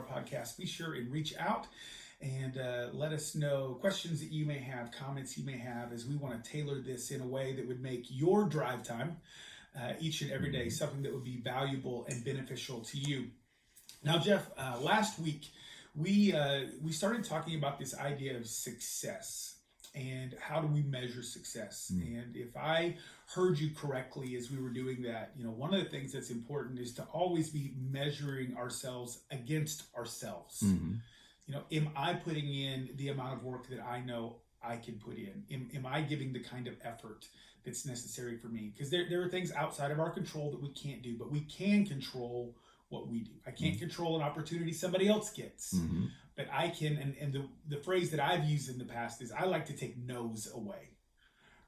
our podcast, be sure and reach out and let us know questions that you may have, comments you may have, as we want to tailor this in a way that would make your drive time each and every day something that would be valuable and beneficial to you. Now, Jeff, last week we started talking about this idea of success and how do we measure success. And if I heard you correctly as we were doing that, one of the things that's important is to always be measuring ourselves against ourselves. Am I putting in the amount of work that I know I can put in? Am I giving the kind of effort that's necessary for me? Because there are things outside of our control that we can't do, but we can control what we do. I can't control an opportunity somebody else gets, but I can, and the phrase that I've used in the past is I like to take no's away,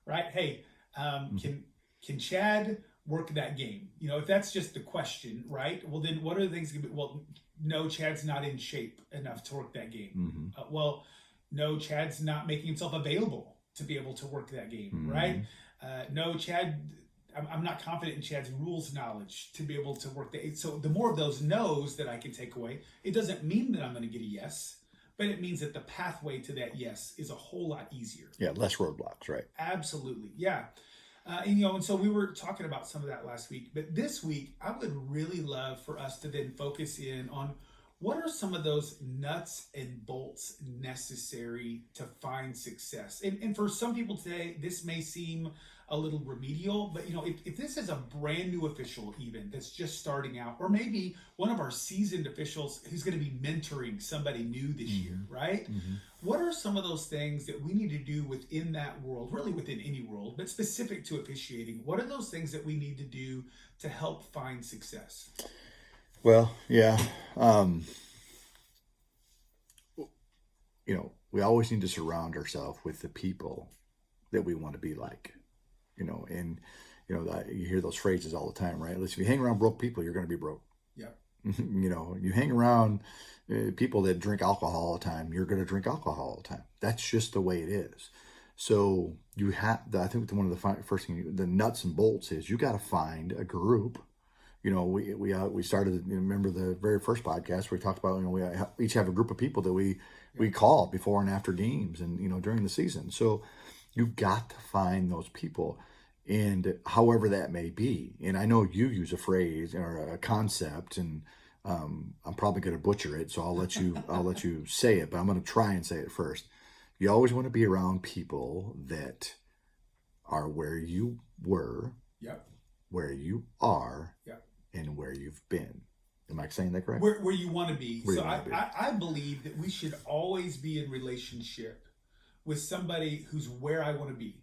right? Hey, can Chad work that game? If that's just the question, right? Well, then what are the things? Well, no, Chad's not in shape enough to work that game. Well, no, Chad's not making himself available to be able to work that game, right? No, Chad, I'm not confident in Chad's rules knowledge to be able to work that. So the more of those no's that I can take away, it doesn't mean that I'm going to get a yes, but it means that the pathway to that yes is a whole lot easier. Yeah, less roadblocks, right? Absolutely, yeah. And so we were talking about some of that last week, but this week I would really love for us to then focus in on what are some of those nuts and bolts necessary to find success. And for some people today, this may seem a little remedial, but if this is a brand new official even that's just starting out, or maybe one of our seasoned officials who's going to be mentoring somebody new this year, right? What are some of those things that we need to do within that world, really within any world, but specific to officiating? What are those things that we need to do to help find success? Well, yeah. We always need to surround ourselves with the people that we want to be like, and you hear those phrases all the time, right? If you hang around broke people, you're going to be broke. Yeah. You hang around people that drink alcohol all the time, you're going to drink alcohol all the time. That's just the way it is. So I think one of the first things, the nuts and bolts is you got to find a group. We started, remember the very first podcast where we talked about, we each have a group of people that we call before and after games and, during the season. So you've got to find those people, and however that may be. And I know you use a phrase or a concept, and I'm probably going to butcher it. So I'll let you say it, but I'm going to try and say it first. You always want to be around people that are where you were, where you are, and where you've been. Am I saying that correct? Where you want to be. So I believe that we should always be in relationship with somebody who's where I want to be.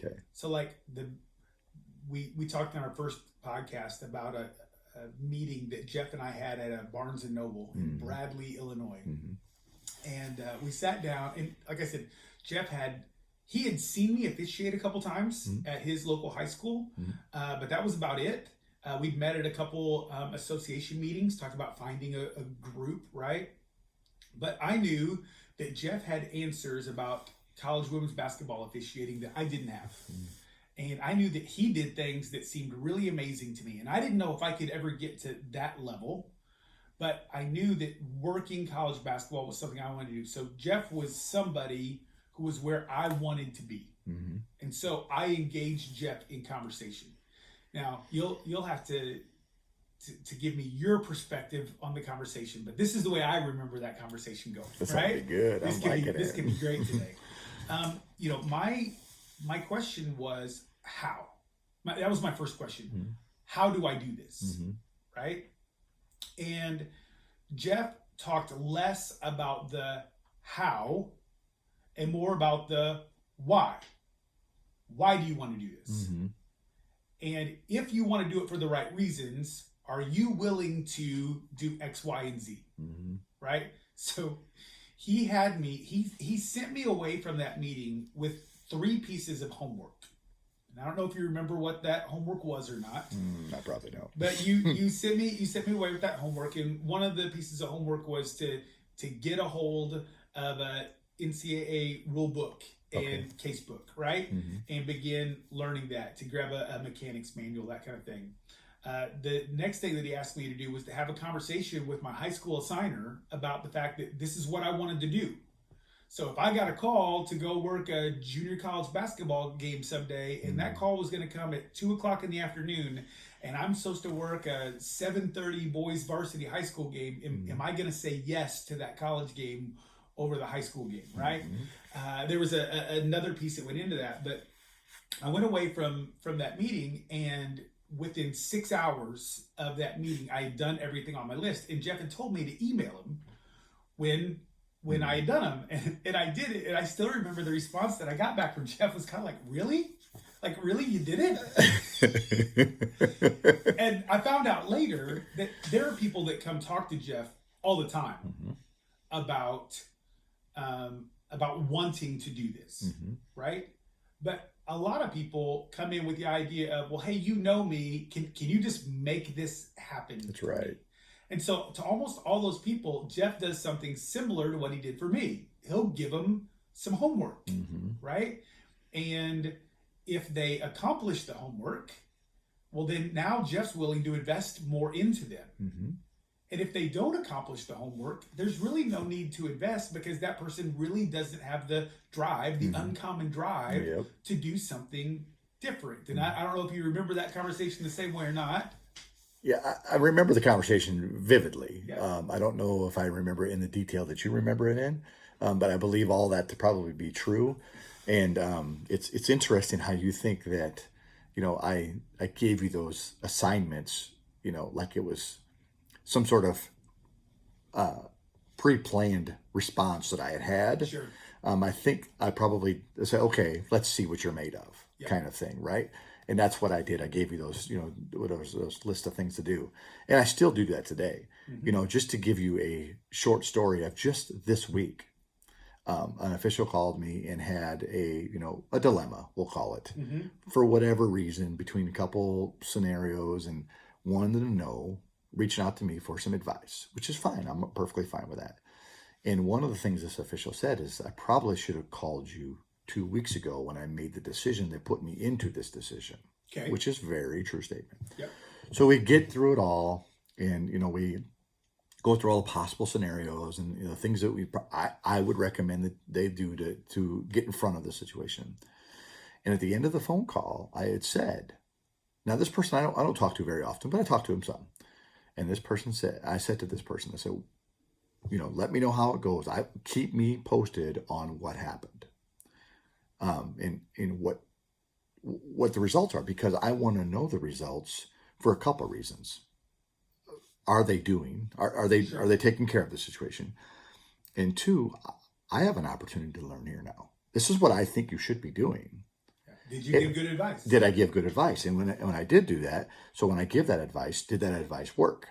Okay. So like we talked in our first podcast about a meeting that Jeff and I had at a Barnes & Noble in Bradley, Illinois. And we sat down, and like I said, Jeff had seen me officiate a couple times at his local high school, but that was about it. We'd met at a couple association meetings, talked about finding a group, right? But I knew that Jeff had answers about college women's basketball officiating that I didn't have. And I knew that he did things that seemed really amazing to me. And I didn't know if I could ever get to that level, but I knew that working college basketball was something I wanted to do. So Jeff was somebody who was where I wanted to be. And so I engaged Jeff in conversation. Now, you'll have to give me your perspective on the conversation, but this is the way I remember that conversation going. This right? will be good. This can be great today. My question was how. That was my first question. How do I do this? Right? And Jeff talked less about the how and more about the why. Why do you want to do this? And if you want to do it for the right reasons, are you willing to do X, Y, and Z? Right? So he sent me away from that meeting with 3 pieces of homework. And I don't know if you remember what that homework was or not. I probably don't. But you sent me away with that homework, and one of the pieces of homework was to get a hold of a NCAA rule book and case book, right? And begin learning that, to grab a mechanics manual, that kind of thing. The next thing that he asked me to do was to have a conversation with my high school assigner about the fact that this is what I wanted to do. So if I got a call to go work a junior college basketball game someday, and that call was going to come at 2 o'clock in the afternoon, and I'm supposed to work a 7:30 boys varsity high school game, am I going to say yes to that college game over the high school game, right? There was another piece that went into that, but I went away from that meeting, and within 6 hours of that meeting, I had done everything on my list, and Jeff had told me to email him when I had done them, and I did it, and I still remember the response that I got back from Jeff was kind of like, really? Like, really? You did it? And I found out later that there are people that come talk to Jeff all the time about wanting to do this, right? But a lot of people come in with the idea of, well, hey, you know me, can you just make this happen? That's right. And so to almost all those people, Jeff does something similar to what he did for me. He'll give them some homework, right? And if they accomplish the homework, well, then now Jeff's willing to invest more into them. And if they don't accomplish the homework, there's really no need to invest, because that person really doesn't have the drive, the uncommon drive to do something different. And I don't know if you remember that conversation the same way or not. Yeah, I remember the conversation vividly. Yeah. I don't know if I remember it in the detail that you remember it in, but I believe all that to probably be true. And it's interesting how you think that, I gave you those assignments, like it was some sort of pre-planned response that I had. Sure. I think I probably said, okay, let's see what you're made of, kind of thing, right? And that's what I did. I gave you those, those list of things to do. And I still do that today. Just to give you a short story of just this week, an official called me and had a dilemma, we'll call it, for whatever reason, between a couple scenarios, and wanted to know, reaching out to me for some advice, which is fine. I'm perfectly fine with that. And one of the things this official said is, I probably should have called you 2 weeks ago when I made the decision that put me into this decision, which is very true statement. Yep. So we get through it all, and, we go through all the possible scenarios and, things that I would recommend that they do to get in front of the situation. And at the end of the phone call, I had said, now this person I don't talk to very often, but I talk to him some. And this person said, I said to this person, I said, let me know how it goes. Keep me posted on what happened. And what the results are, because I want to know the results for a couple of reasons. Are they taking care of the situation? And two, I have an opportunity to learn here now. This is what I think you should be doing. Did you give good advice? Did I give good advice? And when I did do that, so when I give that advice, did that advice work?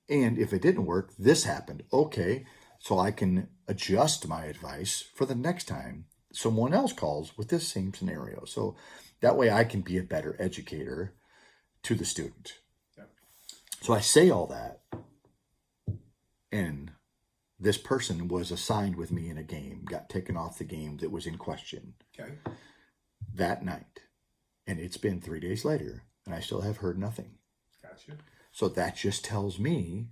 And if it didn't work, this happened. Okay, so I can adjust my advice for the next time someone else calls with this same scenario. So that way I can be a better educator to the student. Yeah. So I say all that, and this person was assigned with me in a game, got taken off the game that was in question that night. And it's been 3 days later, and I still have heard nothing. Gotcha. So that just tells me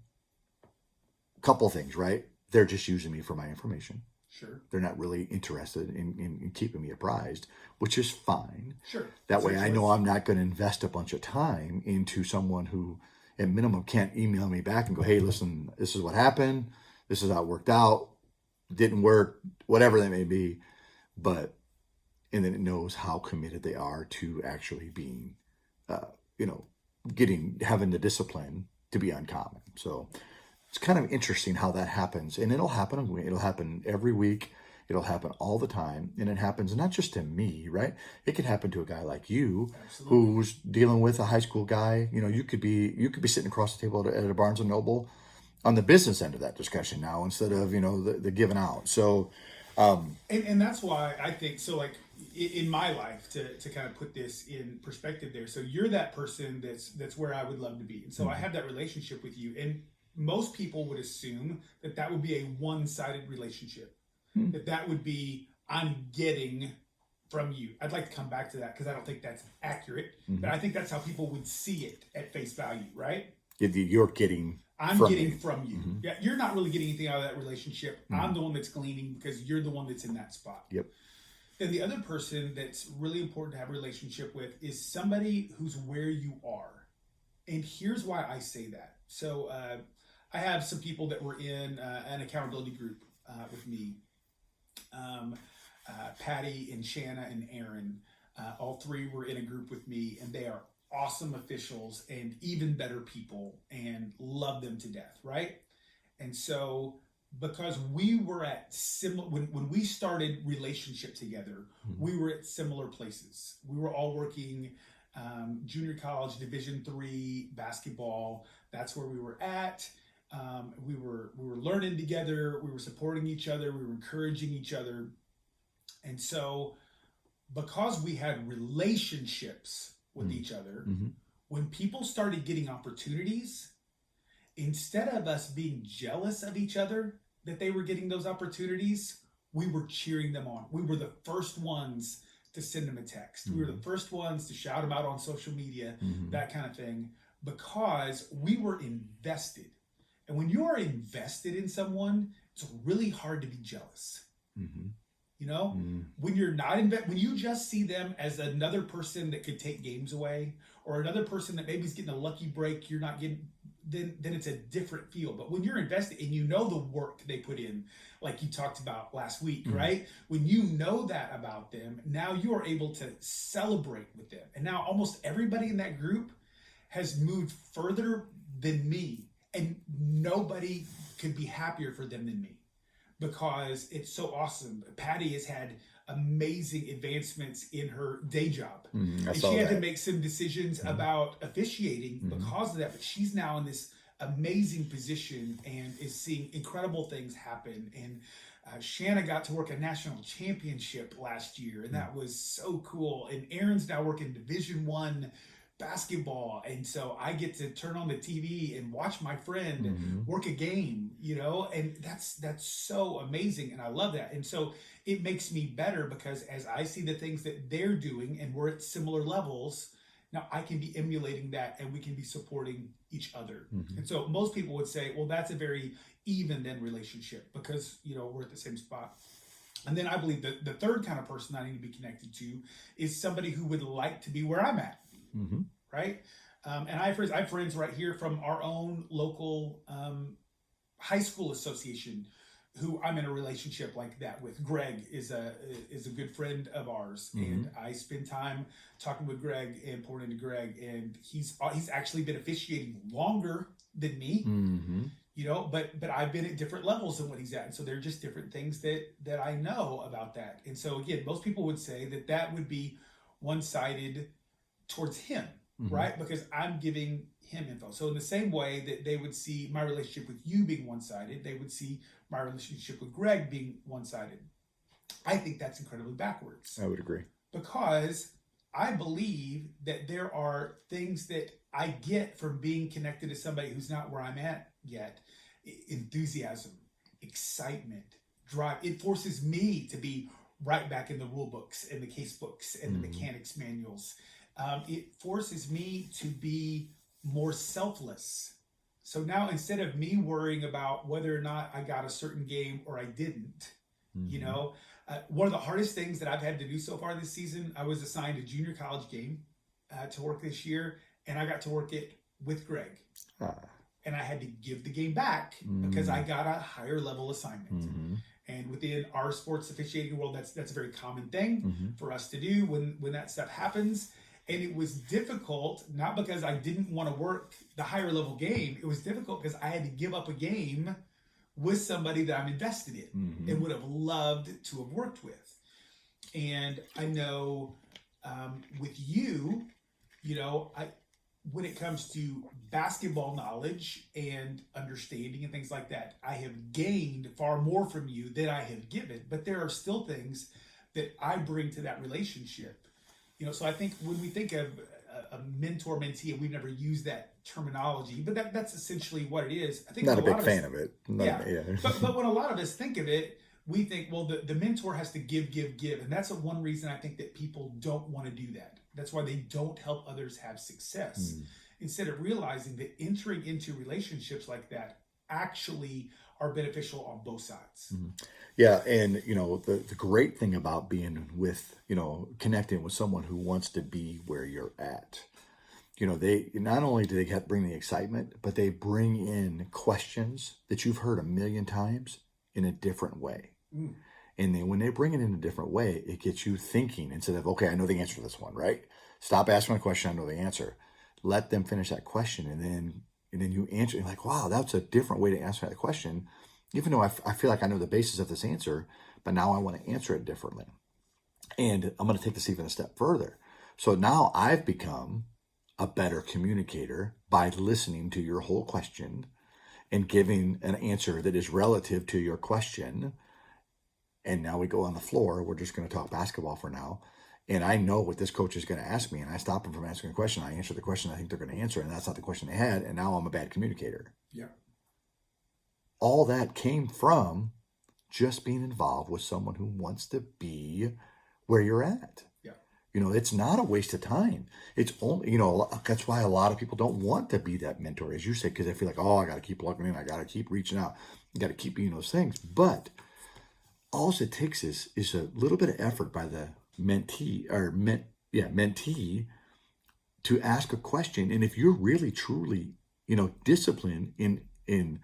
a couple things, right? They're just using me for my information. Sure. They're not really interested in keeping me apprised, which is fine. Sure. That way I know I'm not going to invest a bunch of time into someone who, at minimum, can't email me back and go, hey, listen, this is what happened. This is how it worked out. Didn't work, whatever that may be. And then it knows how committed they are to actually being, having the discipline to be uncommon. So it's kind of interesting how that happens, and it'll happen every week. It'll happen all the time, and it happens not just to me, right? It could happen to a guy like you, who's dealing with a high school guy. You could be sitting across the table at a Barnes and Noble on the business end of that discussion now, instead of the giving out. So, and that's why I think so. Like in my life, to kind of put this in perspective, there. So you're that person that's where I would love to be, and so I have that relationship with you, and most people would assume that would be a one-sided relationship. That would be, I'm getting from you. I'd like to come back to that because I don't think that's accurate, Mhm. but I think that's how people would see it at face value, right? You're getting I'm from getting me. from you. Mhm. Yeah, you're not really getting anything out of that relationship. Mhm. I'm the one that's gleaning because you're the one that's in that spot. Yep. Then the other person that's really important to have a relationship with is somebody who's where you are. And here's why I say that. So I have some people that were in an accountability group with me. Patty and Shanna and Aaron, all three were in a group with me, and they are awesome officials and even better people and love them to death, right? And so because we were at similar when we started relationship together, we were at similar places. We were all working junior college Division III basketball. That's where we were at. We were learning together. We were supporting each other. We were encouraging each other. And so because we had relationships with each other, Mhm. when people started getting opportunities, instead of us being jealous of each other that they were getting those opportunities, we were cheering them on. We were the first ones to send them a text. We were the first ones to shout them out on social media, Mhm. that kind of thing, because we were invested. And when you are invested in someone, it's really hard to be jealous. Mhm. You know, Mhm. when you're not when you just see them as another person that could take games away, or another person that maybe is getting a lucky break, you're not getting, then it's a different feel. But when you're invested and you know the work they put in, like you talked about last week, Mhm. right? When you know that about them, now you are able to celebrate with them. And now almost everybody in that group has moved further than me, and nobody could be happier for them than me, because it's so awesome. Patty has had amazing advancements in her day job. Mhm. I And saw she had to that. make some decisions about officiating because of that. But she's now in this amazing position and is seeing incredible things happen. And Shanna got to work a national championship last year, and that was so cool. And Aaron's now working Division I basketball, and so I get to turn on the TV and watch my friend Mhm. work a game, and that's so amazing, and I love that. And so it makes me better because as I see the things that they're doing and we're at similar levels, now I can be emulating that and we can be supporting each other. Mhm. And so most people would say, well, that's a very even then relationship because we're at the same spot. And then I believe that the third kind of person I need to be connected to is somebody who would like to be where I'm at, Mhm. right? And I have friends right here from our own local high school association who I'm in a relationship like that with. Greg is a good friend of ours, and I spend time talking with Greg and pouring into Greg, and he's actually been officiating longer than me, Mhm. but I've been at different levels than what he's at, and so there are just different things that I know about that. And so again, most people would say that would be one-sided towards him, right? Because I'm giving him info. So in the same way that they would see my relationship with you being one-sided, they would see my relationship with Greg being one-sided. I think that's incredibly backwards, I would agree. because I believe that there are things that I get from being connected to somebody who's not where I'm at yet. Enthusiasm, excitement, drive. It forces me to be right back in the rule books and the case books and the mechanics manuals. It forces me to be more selfless. So now instead of me worrying about whether or not I got a certain game or I didn't, one of the hardest things that I've had to do so far this season, I was assigned a junior college game to work this year, and I got to work it with Greg. And I had to give the game back because I got a higher level assignment. And within our sports officiating world, that's a very common thing for us to do when that stuff happens. And it was difficult, not because I didn't want to work the higher level game. It was difficult because I had to give up a game with somebody that I'm invested in and would have loved to have worked with. And I know with you, when it comes to basketball knowledge and understanding and things like that, I have gained far more from you than I have given. But there are still things that I bring to that relationship. So I think when we think of a mentor-mentee, and we've never used that terminology, but that's essentially what it is. I think Not a when big fan of it. but when a lot of us think of it, we think, well, the mentor has to give, give. And that's one reason I think that people don't want to do that. That's why they don't help others have success. Instead of realizing that entering into relationships like that actually are beneficial on both sides. Yeah. And, the great thing about being with, connecting with someone who wants to be where you're at, they not only do they bring the excitement, but they bring in questions that you've heard a million times in a different way. And then when they bring it in a different way, it gets you thinking instead of, okay, I know the answer to this one, right? Stop asking a question, I know the answer. Let them finish that question, and then you answer. You're like, wow, that's a different way to answer that question. Even though I feel like I know the basis of this answer, but now I want to answer it differently. And I'm going to take this even a step further. So now I've become a better communicator by listening to your whole question and giving an answer that is relative to your question. And now we go on the floor. We're just going to talk basketball for now. And I know what this coach is going to ask me, and I stop them from asking a question. I answer the question I think they're going to answer, and that's not the question they had. And now I'm a bad communicator. Yeah. All that came from just being involved with someone who wants to be where you're at. Yeah. It's not a waste of time. It's only, that's why a lot of people don't want to be that mentor, as you say, because they feel like, oh, I got to keep plugging in. I got to keep reaching out. I got to keep doing those things. But all it takes is a little bit of effort by the mentee to ask a question. And if you're really truly disciplined in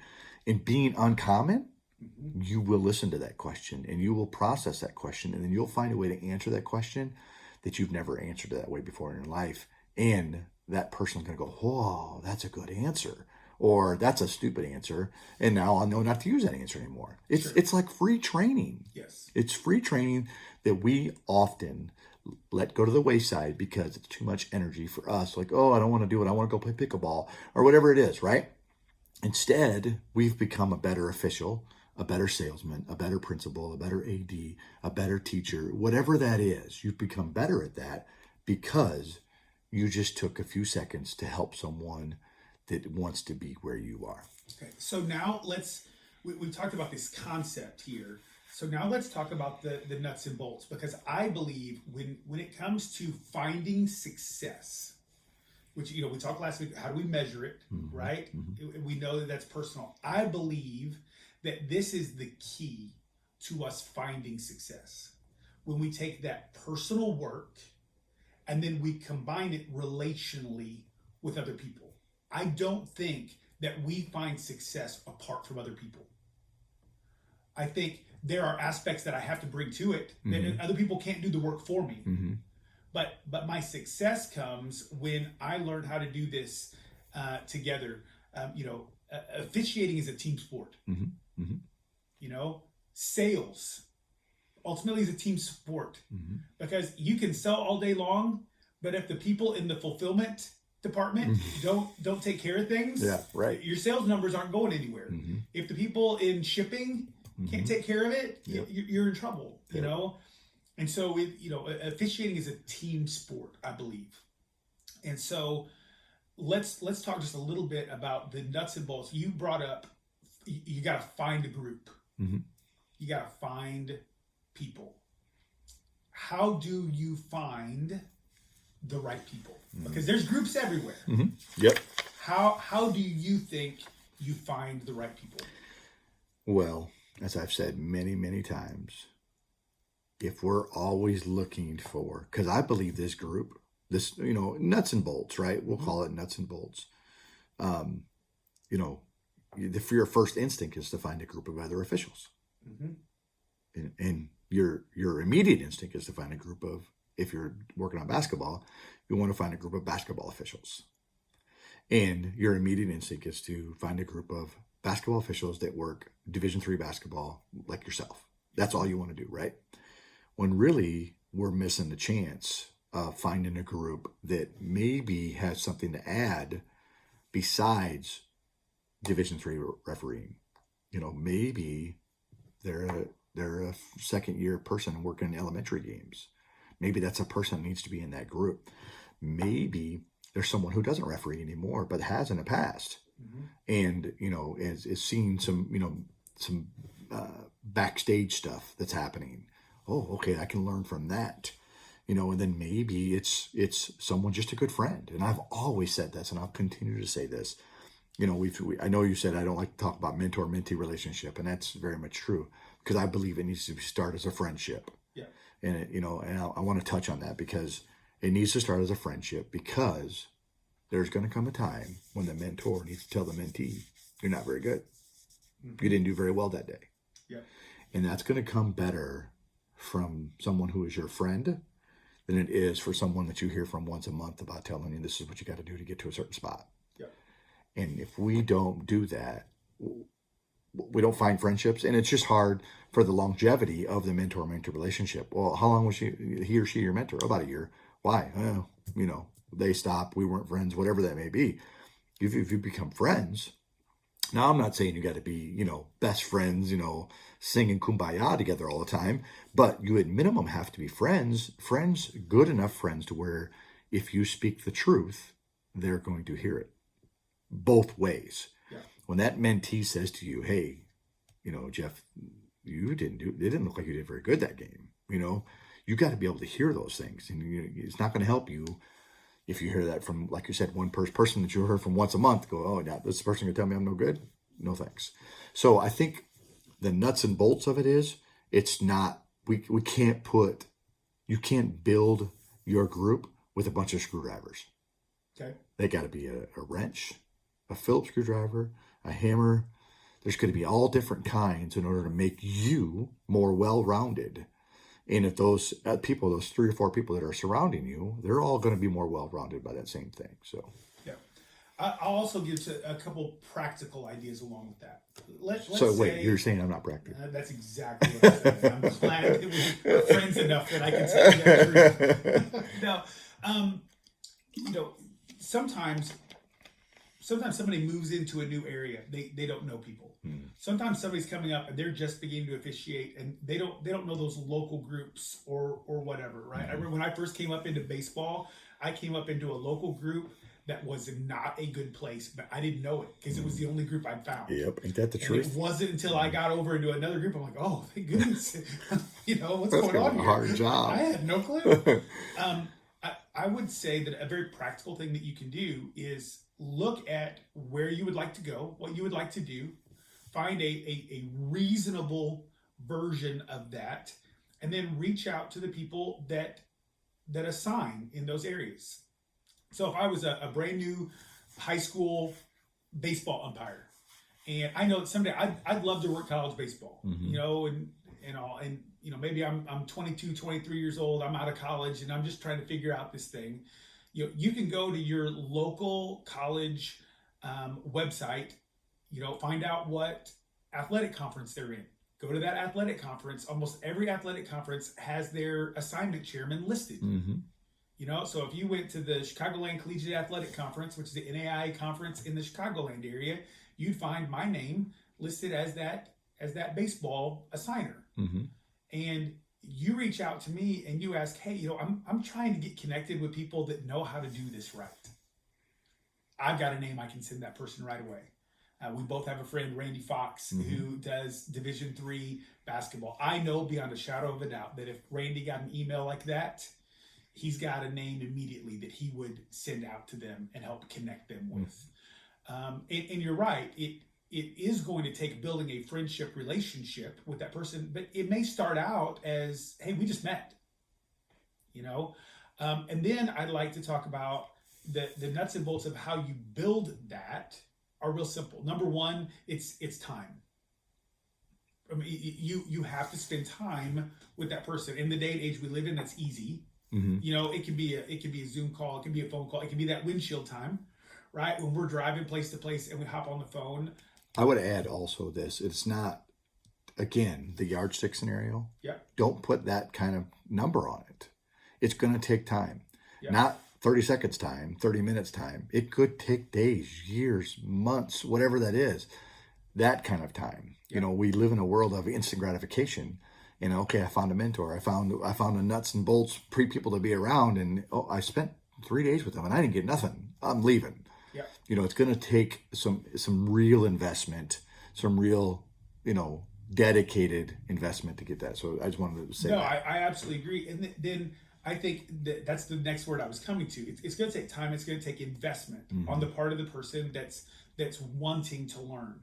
being uncommon, you will listen to that question and you will process that question, and then you'll find a way to answer that question that you've never answered that way before in your life. And that person's going to go, whoa, that's a good answer, or that's a stupid answer, and now I'll know not to use that answer anymore. It's like free training. Yes. It's free training that we often let go to the wayside because it's too much energy for us. Like, oh, I don't want to do it. I want to go play pickleball or whatever it is, right? Instead, we've become a better official, a better salesman, a better principal, a better AD, a better teacher, whatever that is. You've become better at that because you just took a few seconds to help someone that wants to be where you are. Okay, so now we've talked about this concept here. So now let's talk about the nuts and bolts, because I believe when it comes to finding success, which, we talked last week, how do we measure it, right? We know that that's personal. I believe that this is the key to us finding success. When we take that personal work and then we combine it relationally with other people. I don't think that we find success apart from other people. I think there are aspects that I have to bring to it that other people can't do the work for me. But my success comes when I learn how to do this together. Officiating is a team sport. Sales ultimately is a team sport, because you can sell all day long, but if the people in the fulfillment department don't take care of things, your sales numbers aren't going anywhere. If the people in shipping can't take care of it, you're in trouble. You know, and so officiating is a team sport, I believe. And so let's talk just a little bit about the nuts and bolts. You brought up you got to find a group. You got to find people. How do you find the right people? Because there's groups everywhere. Yep. How do you think you find the right people? Well, as I've said many, many times, if we're always looking for, because I believe this group, this, nuts and bolts, right? We'll call it nuts and bolts. Your first instinct is to find a group of other officials. And your immediate instinct is to find a group of, if you're working on basketball, you want to find a group of basketball officials. And your immediate instinct is to find a group of basketball officials that work Division III basketball like yourself. That's all you want to do, right? When really we're missing the chance of finding a group that maybe has something to add besides Division III refereeing. Maybe they're a second year person working in elementary games. Maybe that's a person that needs to be in that group. Maybe there's someone who doesn't referee anymore, but has in the past, and is seeing some backstage stuff that's happening. Oh, okay, I can learn from that. And then maybe it's someone just a good friend. And I've always said this, and I'll continue to say this. I know you said I don't like to talk about mentor-mentee relationship, and that's very much true because I believe it needs to start as a friendship. Yeah. And I want to touch on that because it needs to start as a friendship, because there's going to come a time when the mentor needs to tell the mentee, you're not very good. Mm-hmm. You didn't do very well that day. Yeah. And that's going to come better from someone who is your friend than it is for someone that you hear from once a month about telling you this is what you got to do to get to a certain spot. Yeah. And if we don't do that, we don't find friendships, and it's just hard for the longevity of the mentor-mentor relationship. Well, how long was he or she your mentor? About a year. Why? Well, they stopped. We weren't friends, whatever that may be. If you become friends, now I'm not saying you got to be, best friends, singing Kumbaya together all the time, but you at minimum have to be friends, good enough friends to where if you speak the truth, they're going to hear it both ways. Yeah. When that mentee says to you, hey, Jeff, it didn't look like you did very good that game. You got to be able to hear those things, and it's not going to help you if you hear that from, like you said, one person that you heard from once a month. Go, oh, yeah, this person can tell me I'm no good. No thanks. So I think the nuts and bolts of it is, it's not, we can't you can't build your group with a bunch of screwdrivers. Okay. They got to be a wrench, a Phillips screwdriver, a hammer. There's going to be all different kinds in order to make you more well-rounded. And if those people, those 3 or 4 people that are surrounding you, they're all going to be more well-rounded by that same thing. So, yeah. I'll also give a couple practical ideas along with that. Let's wait, you're saying I'm not practical? That's exactly what I'm saying. I'm glad that we're friends enough that I can say that truth. Now, sometimes somebody moves into a new area. They don't know people. Sometimes somebody's coming up and they're just beginning to officiate, and they don't know those local groups or whatever, right? I remember when I first came up into baseball, I came up into a local group that was not a good place, but I didn't know it because it was the only group I'd found. Yep, ain't that the truth? It wasn't until I got over into another group, I'm like, oh, thank goodness. What's going on here? Hard job. I had no clue. I would say that a very practical thing that you can do is look at where you would like to go, what you would like to do, find a reasonable version of that, and then reach out to the people that assign in those areas. So if I was a brand new high school baseball umpire, and I know that someday I'd love to work college baseball, and maybe I'm 22, 23 years old, I'm out of college, and I'm just trying to figure out this thing. You can go to your local college website, find out what athletic conference they're in. Go to that athletic conference. Almost every athletic conference has their assignment chairman listed. Mm-hmm. So if you went to the Chicagoland Collegiate Athletic Conference, which is the NAIA conference in the Chicagoland area, you'd find my name listed as that baseball assigner. Mm-hmm. And you reach out to me and you ask, hey, I'm trying to get connected with people that know how to do this right. I've got a name, I can send that person right away. We both have a friend, Randy Fox, who does Division III basketball. I know beyond a shadow of a doubt that if Randy got an email like that, he's got a name immediately that he would send out to them and help connect them with. And you're right, it is going to take building a friendship relationship with that person, but it may start out as, hey, we just met, and then I'd like to talk about the nuts and bolts of how you build that are real simple. Number one, it's time. I mean, you have to spend time with that person. In the day and age we live in, that's easy. Mm-hmm. It can be a Zoom call, it can be a phone call, it can be that windshield time, right? When we're driving place to place and we hop on the phone. I would add also this: it's not, again, the yardstick scenario. Yeah. Don't put that kind of number on it. It's going to take time. Yeah. Not 30 seconds time, 30 minutes time. It could take days, years, months, whatever that is. That kind of time. Yeah. We live in a world of instant gratification. Okay, I found a mentor. I found a nuts and bolts people to be around, and I spent 3 days with them and I didn't get nothing. I'm leaving. Yeah. It's going to take some real investment, some real, dedicated investment to get that. So I just wanted to say No, that. I absolutely agree. And then I think that's the next word I was coming to. It's going to take time. It's going to take investment on the part of the person that's wanting to learn.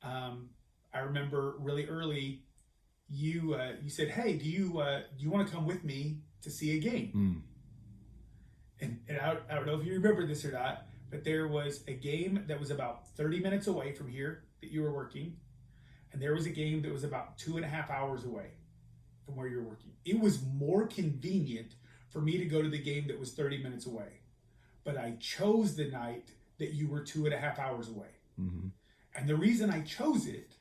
I remember really early, you said, "Hey, do you want to come with me to see a game?" And I don't know if you remember this or not, but there was a game that was about 30 minutes away from here that you were working, and there was a game that was about 2.5 hours away from where you're working. It was more convenient for me to go to the game that was 30 minutes away, but I chose the night that you were 2.5 hours away. And the reason I chose it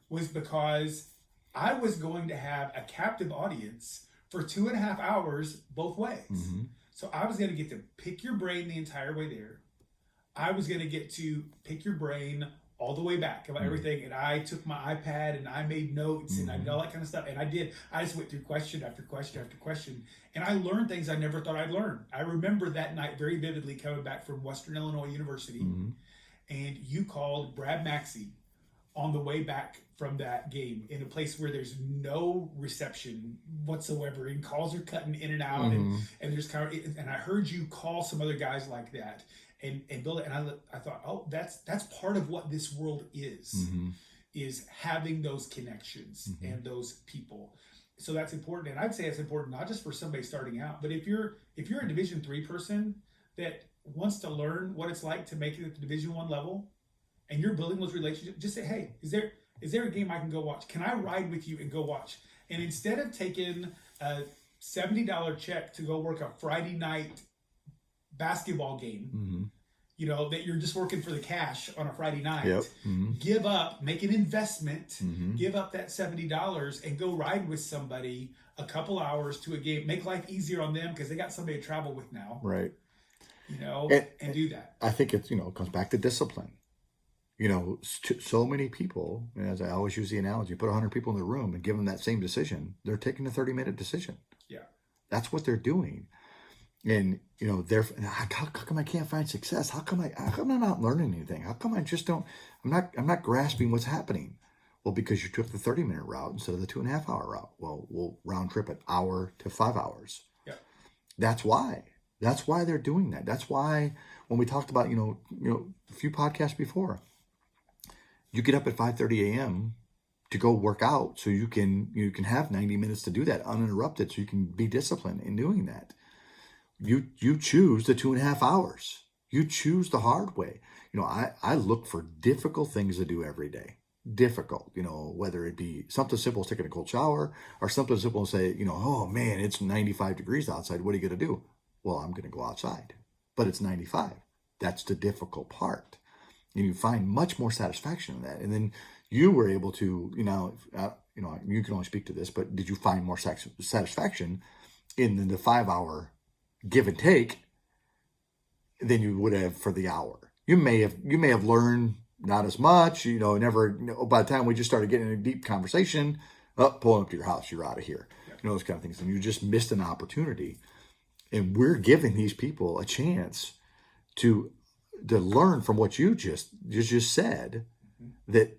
was because I was going to have a captive audience for 2.5 hours both ways. So I was going to get to pick your brain the entire way there. I was going to get to pick your brain all the way back about everything. And I took my iPad and I made notes and I did all that kind of stuff. And I just went through question after question after question. And I learned things I never thought I'd learn. I remember that night very vividly coming back from Western Illinois University. And you called Brad Maxey on the way back from that game in a place where there's no reception whatsoever and calls are cutting in and out and there's kind of, and I heard you call some other guys like that and build it. And I thought, oh, that's part of what this world is having those connections and those people. So that's important. And I'd say it's important not just for somebody starting out, but if you're a Division III person that wants to learn what it's like to make it at the Division I level, and you're building those relationships, just say, hey, is there a game I can go watch? Can I ride with you and go watch? And instead of taking a $70 check to go work a Friday night basketball game, that you're just working for the cash on a Friday night, give up, make an investment, give up that $70 and go ride with somebody a couple hours to a game. Make life easier on them because they got somebody to travel with now. Right. And do that. I think it's, it comes back to discipline. So many people, and as I always use the analogy, put 100 people in the room and give them that same decision. They're taking a 30-minute decision. Yeah. That's what they're doing. And, how come I can't find success? How come I'm not learning anything? How come I just don't, I'm not grasping what's happening? Well, because you took the 30-minute route instead of the 2.5-hour route. Well, we'll round trip an hour to 5 hours. Yeah. That's why they're doing that. That's why when we talked about, a few podcasts before, you get up at 5:30 a.m. to go work out so you can have 90 minutes to do that uninterrupted so you can be disciplined in doing that. You choose the 2.5 hours. You choose the hard way. I look for difficult things to do every day. Difficult, whether it be something simple as taking a cold shower or something simple as say, oh man, it's 95 degrees outside. What are you going to do? Well, I'm going to go outside, but it's 95. That's the difficult part. And you find much more satisfaction in that. And then you were able to, you can only speak to this, but did you find more satisfaction in the 5 hour give and take than you would have for the hour? You may have learned not as much, by the time we just started getting in a deep conversation, pulling up to your house, you're out of here. Those kind of things. And you just missed an opportunity. And we're giving these people a chance to learn from what you just said, that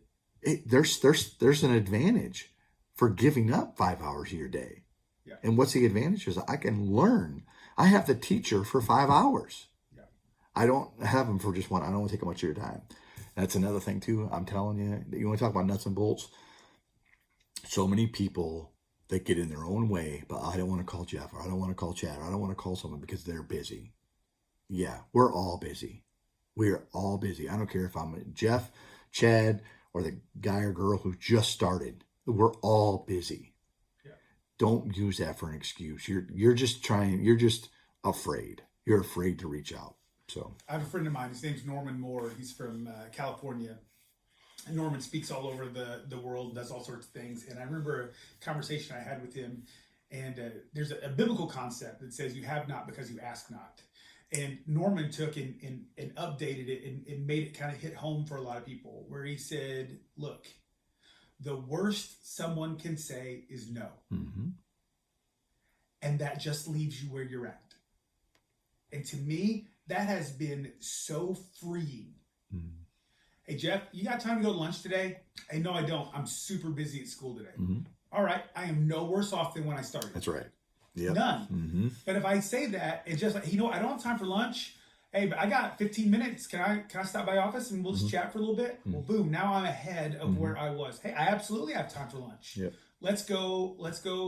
there's an advantage for giving up 5 hours of your day. Yeah. And what's the advantage is I can learn. I have the teacher for 5 hours. Yeah. I don't have them for just one. I don't want to take much of your time. That's another thing too. I'm telling you, you want to talk about nuts and bolts. So many people that get in their own way, but I don't want to call Jeff, or I don't want to call Chad, or I don't want to call someone because they're busy. Yeah, we're all busy. We're all busy. I don't care if I'm Jeff, Chad, or the guy or girl who just started. We're all busy. Yeah. Don't use that for an excuse. You're just afraid. You're afraid to reach out. So I have a friend of mine. His name's Norman Moore. He's from California. And Norman speaks all over the world, does all sorts of things. And I remember a conversation I had with him. And there's a biblical concept that says you have not because you ask not. And Norman took and updated it and made it kind of hit home for a lot of people, where he said, look, the worst someone can say is no. Mm-hmm. And that just leaves you where you're at. And to me, that has been so freeing. Mm-hmm. Hey, Jeff, you got time to go to lunch today? Hey, no, I don't. I'm super busy at school today. Mm-hmm. All right. I am no worse off than when I started. That's right. Yep. None. Mm-hmm. But if I say that, it's just like, I don't have time for lunch. Hey, but I got 15 minutes. Can I stop by office and we'll just chat for a little bit? Well, boom. Now I'm ahead of where I was. Hey, I absolutely have time for lunch. Yep. Let's go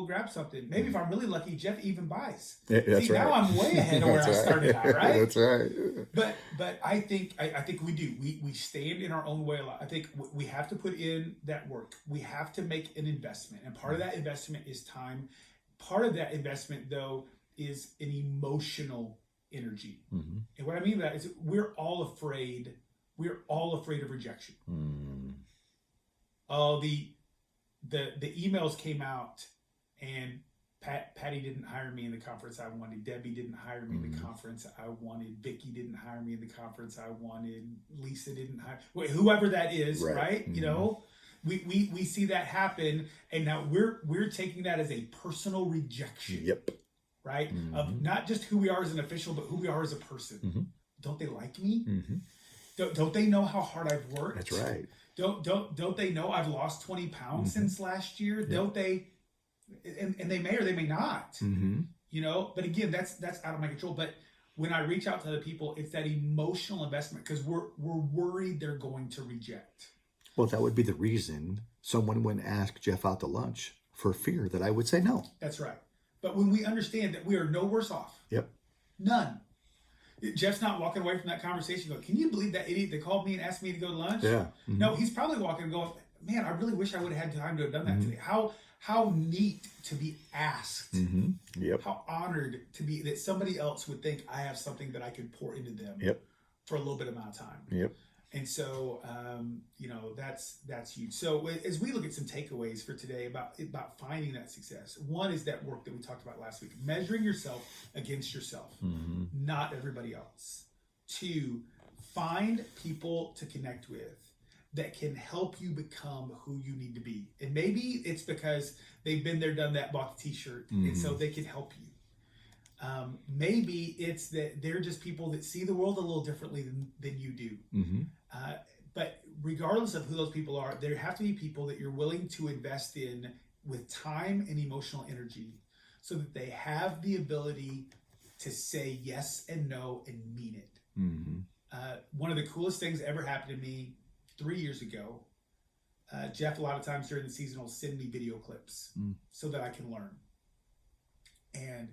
grab something. Maybe if I'm really lucky, Jeff even buys. Yeah, that's See, right. now I'm way ahead of where I started out, right? That's right. But I think we do. We stand in our own way a lot. I think we have to put in that work. We have to make an investment. And part of that investment is time. Part of that investment, though, is an emotional energy. Mm-hmm. And what I mean by that is we're all afraid. We're all afraid of rejection. Mm. Oh, the emails came out, and Patty didn't hire me in the conference I wanted. Debbie didn't hire me in the conference I wanted. Vicky didn't hire me in the conference I wanted. Lisa didn't hire. Whoever that is, right? Mm-hmm. You know, we see that happen, and now we're taking that as a personal rejection. Yep. Right? Mm-hmm. Of not just who we are as an official, but who we are as a person. Mm-hmm. Don't they like me? Mm-hmm. Don't they know how hard I've worked? That's right. Don't they know I've lost 20 pounds Mm-hmm. since last year? Yeah. Don't they? And they may or they may not. Mm-hmm. You know, but again, that's out of my control. But when I reach out to other people, it's that emotional investment because we're worried they're going to reject. Well, that would be the reason someone wouldn't ask Jeff out to lunch, for fear that I would say no. That's right. But when we understand that we are no worse off, Yep. none. Jeff's not walking away from that conversation going, can you believe that idiot that called me and asked me to go to lunch? Yeah. Mm-hmm. No, he's probably walking and going, man, I really wish I would have had time to have done that today. How neat to be asked. Mm-hmm. Yep. How honored to be that somebody else would think I have something that I could pour into them Yep. for a little bit amount of time. Yep. And so, that's huge. So as we look at some takeaways for today about finding that success, one is that work that we talked about last week, measuring yourself against yourself, not everybody else. Two, find people to connect with that can help you become who you need to be. And maybe it's because they've been there, done that, bought the t-shirt, and so they can help you. Maybe it's that they're just people that see the world a little differently than you do. Mm-hmm. But regardless of who those people are, there have to be people that you're willing to invest in with time and emotional energy so that they have the ability to say yes and no and mean it. Mm-hmm. One of the coolest things that ever happened to me 3 years ago, Jeff, a lot of times during the season, will send me video clips so that I can learn. And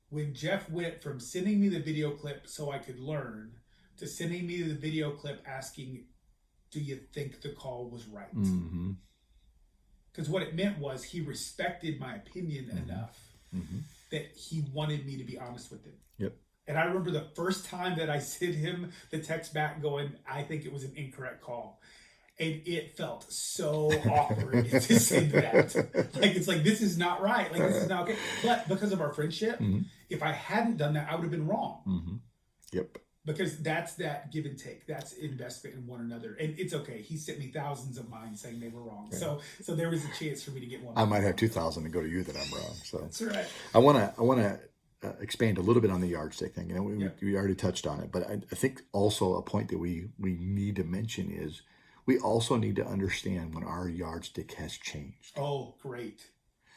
when Jeff went from sending me the video clip so I could learn to sending me the video clip asking, do you think the call was right? Mm-hmm. Because what it meant was he respected my opinion enough that he wanted me to be honest with him. Yep. And I remember the first time that I sent him the text back going, I think it was an incorrect call. And it felt so awkward to say that. Like, it's like, this is not right. Like, this is not okay. But because of our friendship, if I hadn't done that, I would have been wrong. Mm-hmm. Yep. Because that's that give and take. That's investment in one another. And it's okay. He sent me thousands of mine saying they were wrong. Yeah. So there was a chance for me to get one. I might have 2,000 to go to you that I'm wrong. So that's right. I want to expand a little bit on the yardstick thing. You know, we already touched on it, but I think also a point that we need to mention is we also need to understand when our yardstick has changed. Oh, great.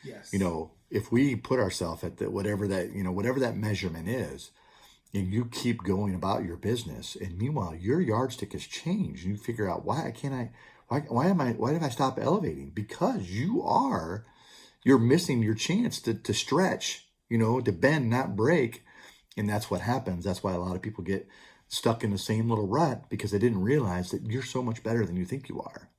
Yes. You know, if we put ourselves at whatever that measurement is, and you keep going about your business, and meanwhile your yardstick has changed, and you figure out why did I stop elevating? Because you're missing your chance to stretch, to bend, not break. And that's what happens. That's why a lot of people get stuck in the same little rut, because they didn't realize that you're so much better than you think you are.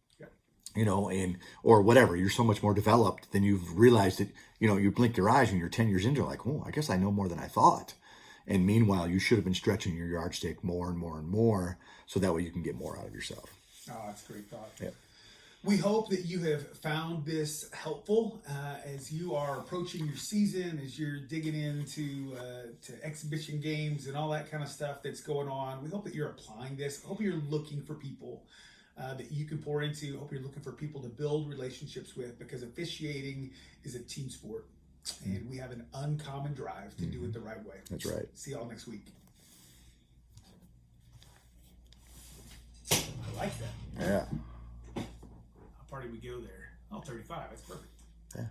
Or whatever, you're so much more developed than you've realized that, you blink your eyes and you're 10 years into it, like, oh, I guess I know more than I thought. And meanwhile, you should have been stretching your yardstick more and more and more, so that way you can get more out of yourself. Oh, that's a great thought. Yeah. We hope that you have found this helpful as you are approaching your season, as you're digging into to exhibition games and all that kind of stuff that's going on. We hope that you're applying this. I hope you're looking for people that you can pour into. I hope you're looking for people to build relationships with, because officiating is a team sport. And we have an uncommon drive to do it the right way. That's right. See y'all next week. I like that. Yeah. How far did we go there? Oh, 35. That's perfect. Yeah.